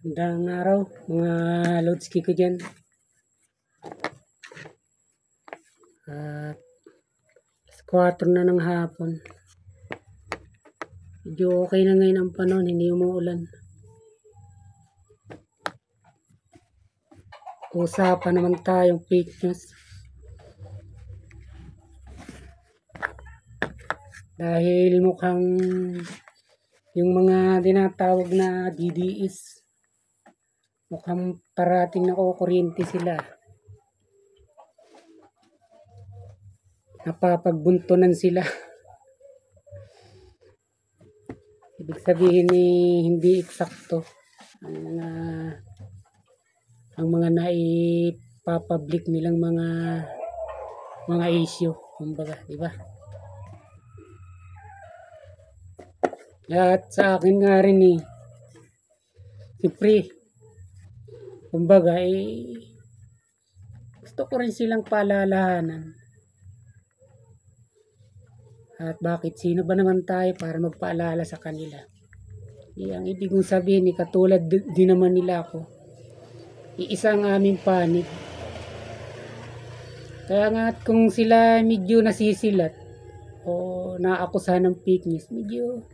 Magandang araw mga lodski ko dyan. At 4 na ng hapon. Medyo okay na ngayon ang panahon, hindi umuulan. Usapan naman tayong fake news. Dahil mukhang yung mga dinatawag na DDS, mukhang parating nakukuryente sila. Napapagbuntunan sila. Ibig sabihin hindi eksakto ang mga naipapublic nilang mga issue, kumbaga, di ba? At sa akin nga rin siyempre, kumbaga, gusto ko rin silang paalalahanan. At bakit? Sino ba naman tayo para magpaalala sa kanila? Ang ibig kong sabihin, katulad din naman nila ako. Iisa ang aming panig. Kaya nga kung sila medyo nasisilat o naakusahan ng fake news, medyo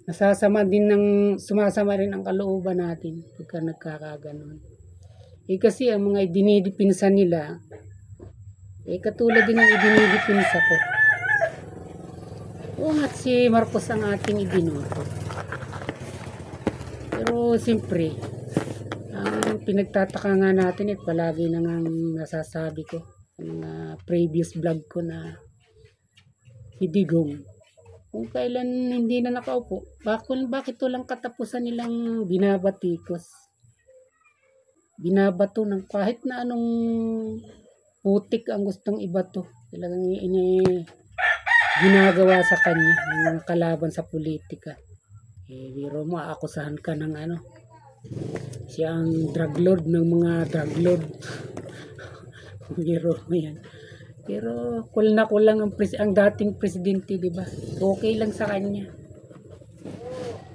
sumasama rin ang kalooban natin pagka nagkakaganon. Kasi ang mga idinidipinsa nila, katulad din ang idinidipinsa ko. Oo nga, si Marcos ang ating ibinoto. Pero siyempre, ang pinagtataka nga natin at palagi na nga nasasabi ko sa mga previous vlog ko na si Digong, kung kailan hindi na nakaupo, bakit walang katapusan nilang binabato ng kahit na anong putik ang gustong ibato. Talagang ginagawa sa kanya ng mga kalaban sa politika. Biro mo, aakusahan ka ng siya ang drug lord ng mga drug lord. Biro mo yan. Pero kulang ang dating presidente, di ba? Okay lang sa kanya.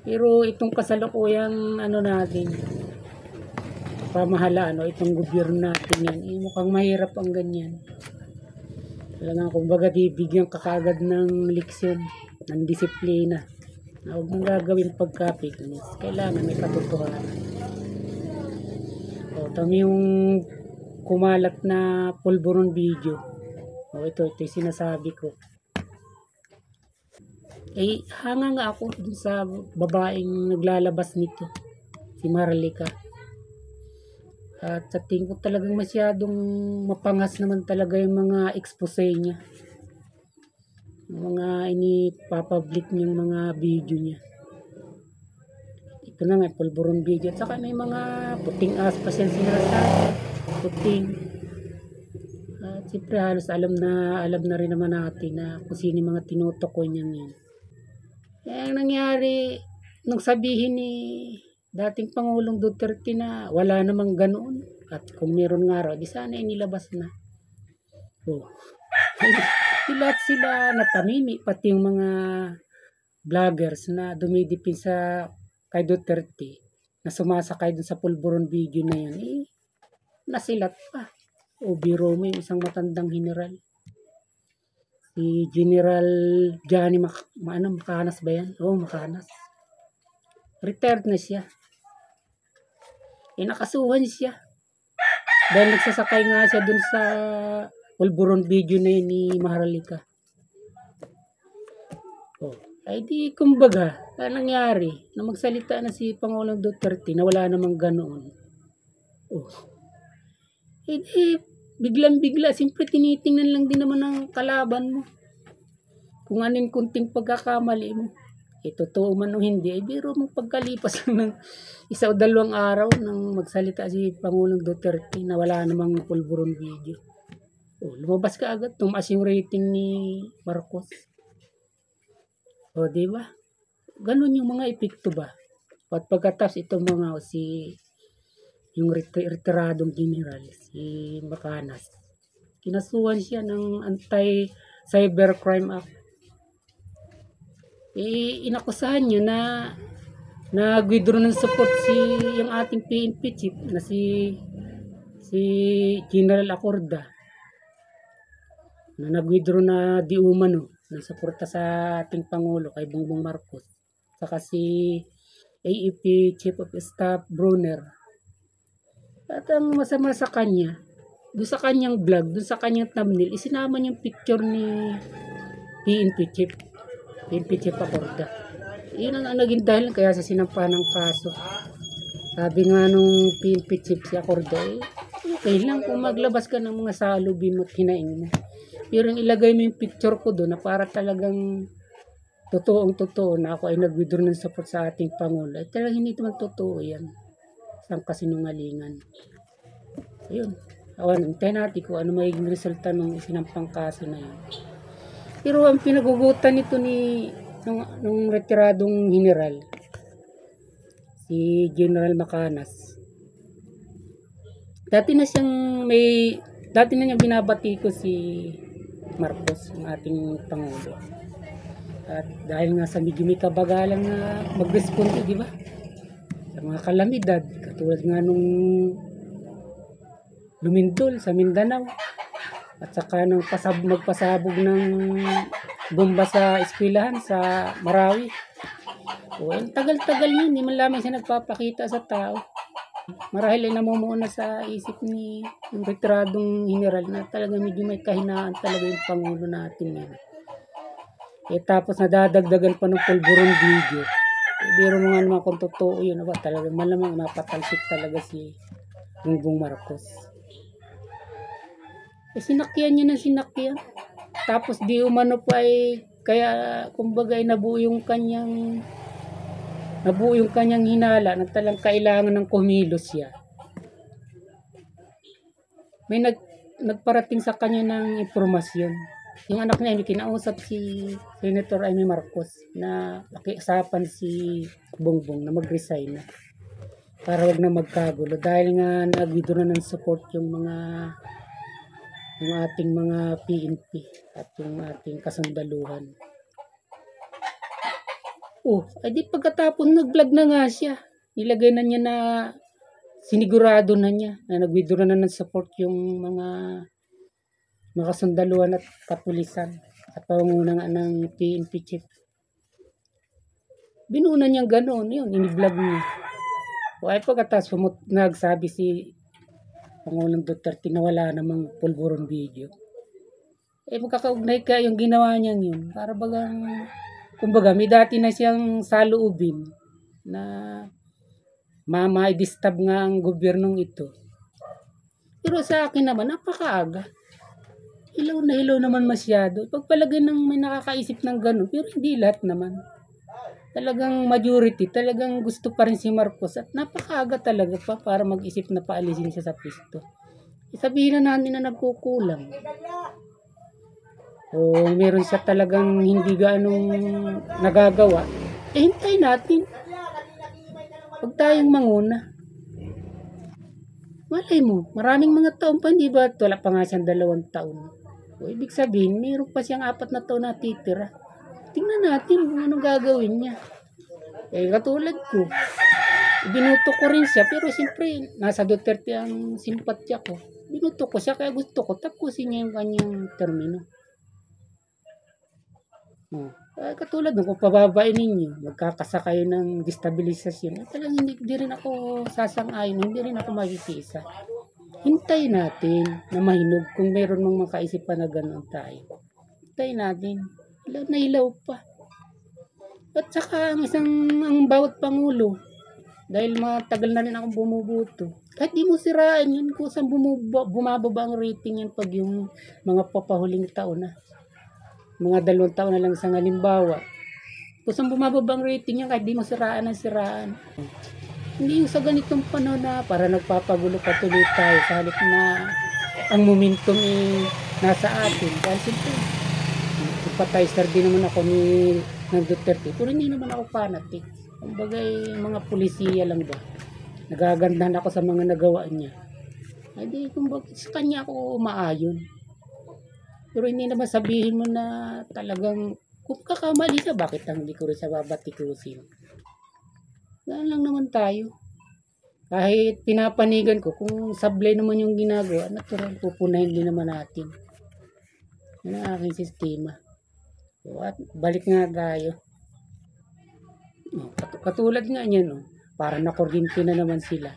Pero itong kasalukuyang natin, pamahalaan itong gobyerno natin yan, mukhang mahirap ang ganyan. Kailangan kumbaga bigyan ka kagad ng leksyon, ng disiplina. Na huwag mong gagawin pagka-fake news. Kailangan may katotohanan. Tama yung kumalat na pulburon video. Ito yung sinasabi ko. Hanga nga ako dun sa babaeng naglalabas nito, si Maharlika. At sa tingin ko talagang masyadong mapangas naman talaga yung mga expose niya. Yung mga inipapublic niyang mga video niya. Ito na nga, pulburon video. At saka may mga puting pa siya sinasabi. Puting. At siyempre halos alam na rin naman natin na kung sino yung mga tinutukoy niyan yan. Ang nangyari, nung sabihin ni dating Pangulong Duterte na wala namang ganoon, at kung meron nga raw, di sana inilabas na. Lahat sila natamimi, pati yung mga vloggers na dumidipin sa kay Duterte na sumasakay dun sa pulburon video na yan, nasilat pa. Biro mo yung isang matandang general, si General Johnny Macanas ba yan? Macanas. Retired na siya. Nakasuhan siya. Dahil nagsasakay nga siya dun sa pulburon video na yun ni Maharlika. Di kumbaga, nangyari na magsalita na si Pangulong Duterte na wala namang ganoon. Biglang-bigla, siyempre tinitingnan lang din naman ng kalaban mo. Kung anong kunting pagkakamali mo. Totoo man o hindi, biro mong pagkalipas ng 1 o 2 araw nang magsalita si Pangulong Duterte na wala namang pulburon video. Lumabas ka agad, tumaas yung rating ni Marcos. Di ba? Ganun yung mga epekto ba? At pagkatapos itong mga yung retiradong general, si Macanas, kinasuhan siya ng Anti-Cybercrime Act. Inakusahan nyo na nag-withdraw ng support yung ating PNP chief na si General Acorda, na nag-withdraw na di umano ng suporta sa ating Pangulo kay Bongbong Marcos, saka si AFP Chief of Staff Brunner. At ang masama sa kanya, doon sa kanyang vlog, doon sa kanyang thumbnail, isinama niyang picture ni PNP Chief Acorda. Yun ang naging dahil kaya sa sinampahan ng kaso. Sabi nga nung PNP Chief si Acorda, okay lang kung maglabas ka ng mga salubin mo at hinaing mo. Pero ilagay mo yung picture ko doon na para talagang totoo na ako ay nag-withdraw ng support sa ating Pangulo. Ay talagang hindi naman totoo yan. Isang kasinungalingan. Ayun. Awan, hintayin natin kung ano magiging resulta ng isinampang kaso na yun. Pero ang pinagugutan nito nung retiradong general, si General Macanas, dati na niyang binabati ko si Marcos, ang ating Pangulo. At dahil nga sa medyo may kabagalan na mag-responde, di ba? Sa mga kalamidad, katulad nga nung lumindol sa Mindanao, at saka nang magpasabog ng bomba sa eskwelahan sa Marawi. Well, tagal-tagal yun, hindi man lamang siya nagpapakita sa tao. Marahil ay namumuuna sa isip ni yung retiradong general na talaga medyo may kahinaan talaga yung Pangulo natin yan. Tapos nadadagdagan pa ng pulburon video. Biro mo nga naman kung totoo yun, talagang malamang mapatalsik talaga si Bongbong Marcos. Sinakyan niya ng sinakyan. Tapos di umano pa kaya kumbaga nabuo yung kanyang hinala na talagang kailangan ng kumilos siya. May nagparating sa kanya ng impormasyon. Yung anak niya, kinausap si Senator Amy Marcos na pakiusapan si Bongbong na mag-resign na para wag na magkagulo dahil nga nag-withdraw na ng support yung ating mga PNP at yung ating kasundaluhan. Di pagkatapos nag-vlog na nga siya, nilagay na niya na sinigurado na niya na nag-withdraw na ng support yung mga kasundaluhan at kapulisan at pangunguna ng PNP chief. Binuuna niyang ganoon, yun, ini-vlog niya. Ay pagkatapos nagsabi si Pangulong Duterte na wala namang pulburon video. Magkakaugnay ka yung ginawa niyang yun. Para kumbaga may dati na siyang saloobin na ma-disturb nga ang gobyernong ito. Pero sa akin naman, napakaaga. Hilaw na hilaw naman masyado. Pagpalagay ng may nakakaisip ng gano'n, pero hindi lahat naman. Talagang majority, talagang gusto pa rin si Marcos at napakaaga talaga pa para mag-isip na paalisin siya sa pwesto. Sabihin na natin na nagkukulang. O meron siya talagang hindi ganong nagagawa. Hintay natin. Huwag tayong manguna. Malay mo, maraming mga taon pa, hindi ba? Wala pa nga siyang 2 taon. Ibig sabihin, mayroon pa siyang 4 na taon na titira. Tingnan natin kung anong gagawin niya. Katulad ko, binuto ko rin siya, pero siyempre, nasa Duterte ang simpatya ko. Binuto ko siya, kaya gusto ko tapusin niya yung kanyang termino. Katulad nung kung pababain ninyo, magkakasa kayo ng destabilisasyon. Talagang hindi rin ako sasang-ayon, hindi rin ako makikisa. Hintay natin na mahinog kung meron mang makaisipan na gano'n tayo. Hintay natin. Ilaw na ilaw pa. At saka ang bawat Pangulo, dahil matagal na rin akong bumubuto, kahit di mo sirain yun, kusang bumababa ang rating yan pag yung mga papahuling taon na. Mga 2 taon na lang sa halimbawa. Kusang bumababa ang rating yan, kahit di mo siraan ang siraan. Hindi yung sa ganitong panahon na para nagpapagulo patuloy tayo sa halip na ang momentum nasa atin. Dahil siyempre, sympathizer din naman ako ng Duterte. Pero hindi naman ako fanatic. Kumbaga mga pulisiya lang ba. Nagagandahan ako sa mga nagawa niya. Hindi, kumbaga sa kanya ako umaayon. Pero hindi naman sabihin mo na talagang kung kakamali siya, bakit hindi ko rin siya babatikusin? Gaan lang naman tayo. Kahit pinapanigan ko, kung sablay naman yung ginagawa, natural, pupunahin din naman natin. Yan ang aking sistema. So, at balik nga tayo. Katulad nga niyan, no? Para nakuryente na naman sila.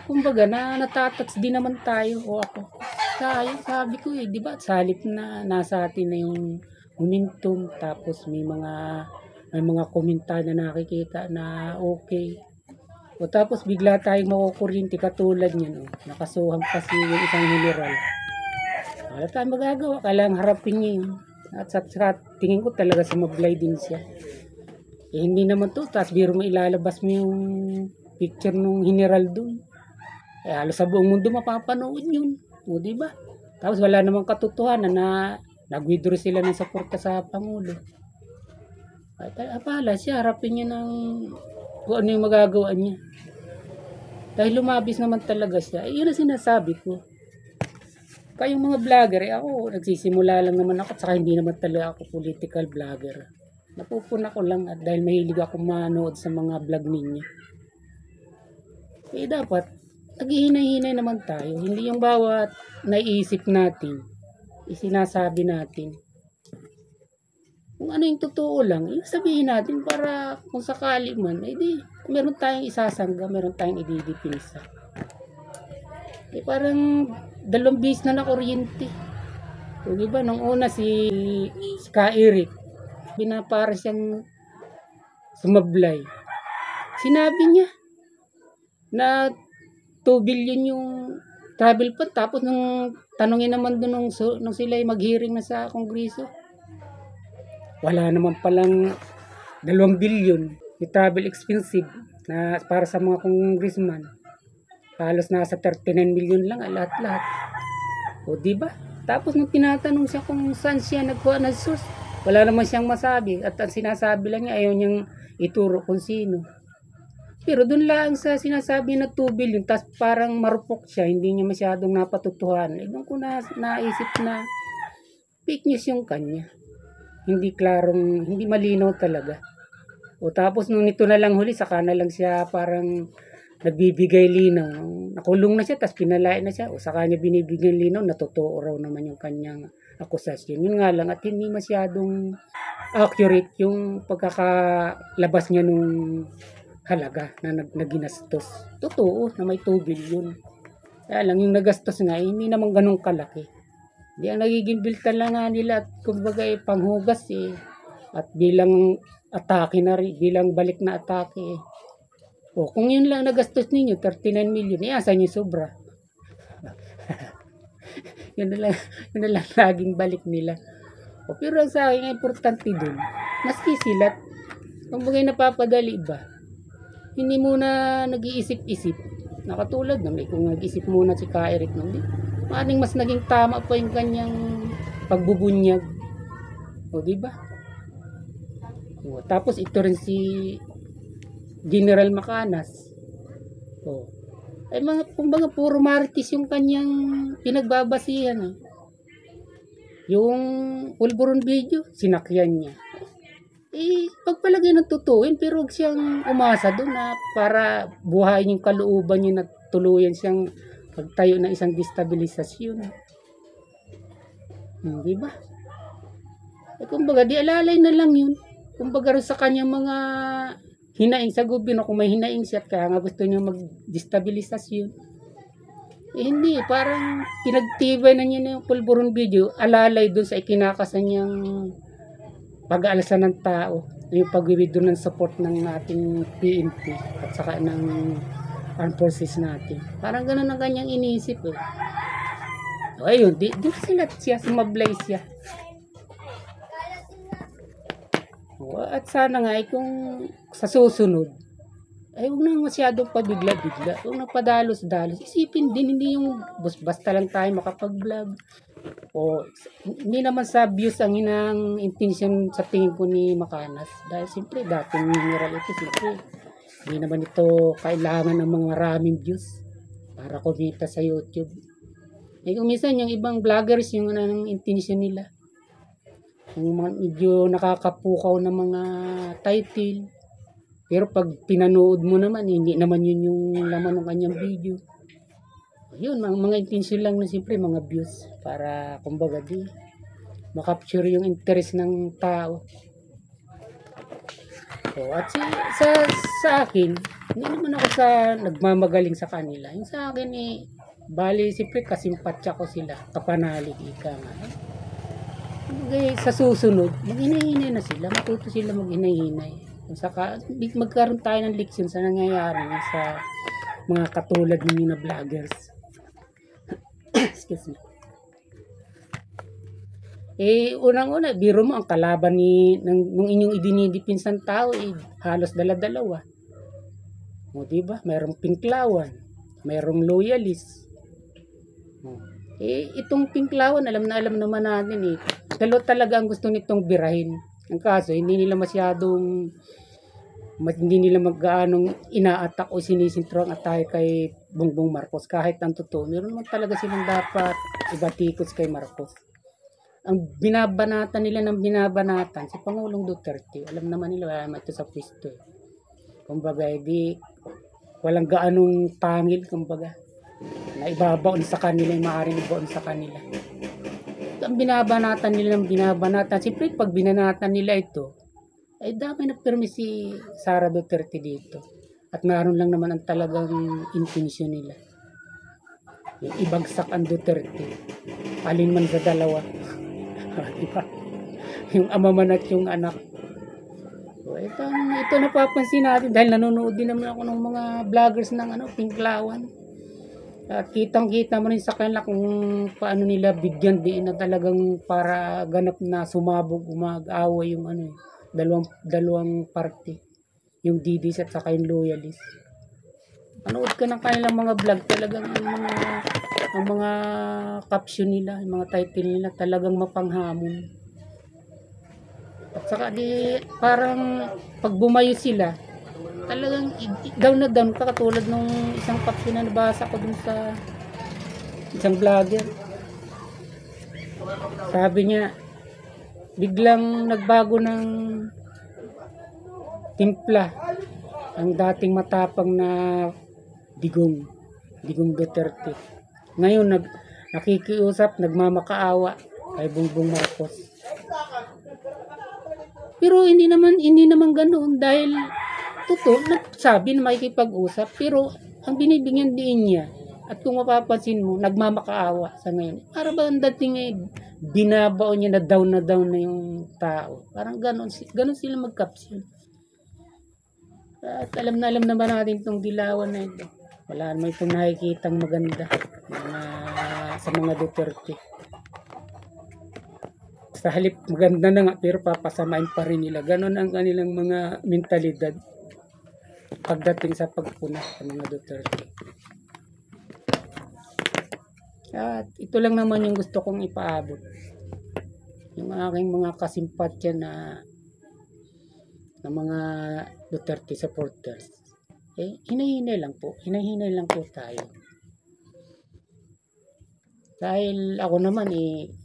Kumbaga, natatats din naman tayo o ako. Sabi ko di ba, salip na nasa atin na yung momentum, tapos may mga komentaryo na nakikita na okay. O tapos bigla tayong makukuryente katulad niyan, no? Nakasuhan kasi yung isang mineral. Wala tayong magagawa, kailangang harapin niya yun. At sa tingin ko talaga sumablay din siya. Hindi naman to, tapos biro mo ilalabas mo yung picture nung general dun. Halos sa buong mundo mapapanood yun. O diba? Tapos wala namang katotohanan na nag-withdraw sila ng suporta sa Pangulo. Ay, pala siya, harapin niya ng kung ano yung magagawa niya. Dahil lumabis naman talaga siya. Yun ang sinasabi ko. Kayong mga vlogger, ako, nagsisimula lang naman ako, at saka hindi naman talaga ako political vlogger. Napupuna ko lang at dahil mahilig ako manood sa mga vlog ninyo. Dapat, naghihinay-hinay naman tayo. Hindi yung bawat naiisip natin, isinasabi natin. Kung ano yung totoo lang, yung sabihin natin para kung sakali man, meron tayong isasangga, meron tayong ididipinsa. Parang 2 bis na nakuryente. So, diba, nung una si Ka Eric, binapara siyang sumablay. Sinabi niya na 2 billion yung travel fund. Tapos nung tanongin naman doon nung sila ay mag-hearing na sa Kongreso, wala naman palang 2 billion yung travel expensive na para sa mga congressman. Halos nasa 39 million lang lahat-lahat. O diba? Tapos nung tinatanong siya kung saan siya nagkuha ng source, wala naman siyang masabi. At ang sinasabi lang niya, ayaw niyang ituro kung sino. Pero dun lang sa sinasabi na 2 billion, tas parang marupok siya, hindi niya masyadong napatutuhan. Doon ko naisip na fake news yung kanya. Hindi klarong, hindi malinaw talaga. O tapos nung nito na lang huli, saka na lang siya parang nagbibigay linaw. Nakulong na siya, tas pinalain na siya. O saka niya binibigay linaw, natotoo raw naman yung kanyang akusasyon. Yun nga lang, at hindi masyadong accurate yung pagkakalabas niya nung halaga na naginastos. Totoo na may 2 billion. Kaya lang yung nagastos nga, hindi naman ganun kalaki. Hindi ang nagiging biltan lang nga nila at kumbaga panghugas at bilang atake na rin, bilang balik na atake O kung yun lang nagastos ninyo, 39 million, asan yung sobra? yun na lang laging balik nila. Pero sa akin, importante dun, maski silat, kung bagay napapadali ba, hindi muna nag-iisip-isip. Nakatulad na kung nag-isip muna si Ka Eric nung maaaring mas naging tama pa yung kanyang pagbubunyag. O diba? Tapos ito rin si General Macanas. Kumbaga puro marites yung kanyang pinagbabasihan. Yung pulburon video, sinakyan niya. Pagpalagay ng tutuin, pero huwag siyang umasa doon na para buhayin yung kalooban niya na tuluyan siyang pagtayo ng isang destabilisasyon. Diba? Kumbaga, di alalay na lang yun. Kumbaga rin sa kanyang mga hinaing sa gobyerno, kung may hinaing siya, kaya nga gusto niya mag-destabilisasyon. Hindi, parang pinagtibay na niya na yung pulburon video, alalay doon sa ikinakasan niyang pag-aalasan ng tao, yung pag-withdraw ng support ng ating PNP at saka ng armed forces natin. Parang ganun ang kanyang iniisip ayun, di sila siya, sumablay siya. At sana nga kung sa susunod, huwag na masyadong pabigla-bigla, huwag na padalos-dalos. Isipin din, hindi yung basta lang tayo makapag-vlog. Hindi naman sa views ang inang intention sa tingin ko ni Macanas. Dahil siyempre, dating mineral ito, siyempre, hindi naman ito kailangan ng mga maraming views para kumita sa YouTube. Kung minsan, yung ibang vloggers, yung anong intention nila. Yung medyo nakakapukaw na mga title, Pero pag pinanood mo naman, hindi naman yun yung laman ng kanyang video. Yun, mga intention lang na siyempre, mga views. Para, kumbaga, di makapture yung interest ng tao. So, at sa akin, hindi naman ako nagmamagaling sa kanila. Yung sa akin bali, siyempre kasimpatya ko sila, kapanalig, ika nga. Okay, sa susunod, maghinay-hinay na sila, matuto sila maghinay-hinay. Kung saka, magkaroon tayo ng leksyon sa nangyayari sa mga katulad ninyo na vloggers. Excuse me. Unang-una, biro mo ang kalaban nung inyong idinidipinsan tao, halos dala-dalawa. O, diba? Mayroong pinklawan, mayroong loyalist. Itong pinklawan, alam naman natin dalawa talaga ang gusto nitong birahin. Ang kaso, hindi nila mag-aanong ina-attack o sinisintro ang atake kay Bongbong Marcos. Kahit ang totoo, meron naman talaga silang dapat ibatikos kay Marcos. Ang binabanatan nila si Pangulong Duterte. Alam naman nila, ito sa pwesto. Kumbaga, walang gaanong pangil, kumbaga, na ibabaon sa kanila, yung maaaring ibaon sa kanila. Ang binabanatan nila, siyempre pag binanatan nila ito, ay dami na permi si Sara Duterte dito. At naroon lang naman ang talagang intensyon nila. Yung ibagsak ang Duterte. Alin man sa dalawa. Diba? Yung ama man at yung anak. So, ito napapansin natin dahil nanonood din naman ako ng mga vloggers ng pinklawan. At kitang-kita mo rin sa kanila kung paano nila bigyan din na talagang para ganap na sumabog, umag-away yung dalawang party. Yung DDS at saka yung loyalist. Manood ka ng kanilang mga vlog, talagang ang mga caption nila, yung mga title nila talagang mapanghamon. At saka parang pag bumayo sila, talagang down na down ka, katulad nung isang caption na nabasa ko dun sa isang vlogger. Sabi niya, biglang nagbago ng timpla ang dating matapang na Digong Duterte. Ngayon nakikiusap, nagmamakaawa kay Bongbong Marcos. Pero hindi naman ganoon dahil totoo, nagsabi na makikipag-usap, pero ang binibigyan din niya, at kung mapapansin mo, nagmamakaawa sa ngayon. Para ba ang dating binabaon niya na down na yung tao. Parang ganon sila mag-caption. At alam naman natin itong dilawan na ito. Wala naman itong nakikitang maganda sa mga Duterte. Sa halip maganda na nga, pero papasamain pa rin nila. Ganon ang kanilang mga mentalidad pagdating sa pagpuna sa mga Duterte. At ito lang naman yung gusto kong ipaabot. Yung aking mga kasimpatya na mga Duterte supporters. Hinahinay lang po tayo. Dahil ako naman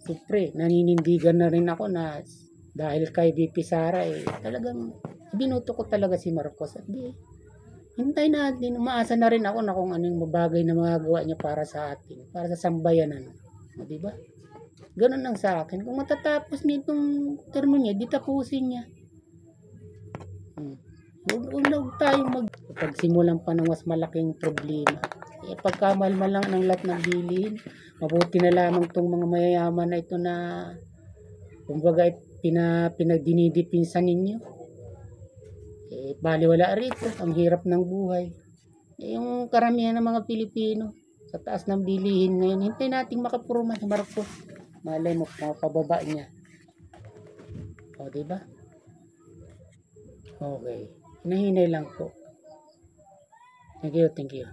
siyempre, naninindigan na rin ako na dahil kay VP Sara talagang binuto ko talaga si Marcos. At hintay natin, umaasa na rin ako na kung anong mabagay na magagawa niya para sa atin, para sa sambayanan. Di ba? Ganun lang sa akin. Kung matatapos niya itong termo niya, di tapusin niya. Huwag tayong pagsimulan pa ng mas malaking problema. Pagkamalmal lang ng lahat ng bilihin, mabuti na lamang itong mga mayayaman na ito na kumbaga pinagdinidipinsan ninyo. Baliwala rito, ang hirap ng buhay. Yung karamihan ng mga Pilipino sa taas ng bilihin ngayon, hintay nating makapurma si Marcos. Malay mo, mapababa niya. O, diba? Okay. Hinahinay lang po. Thank you.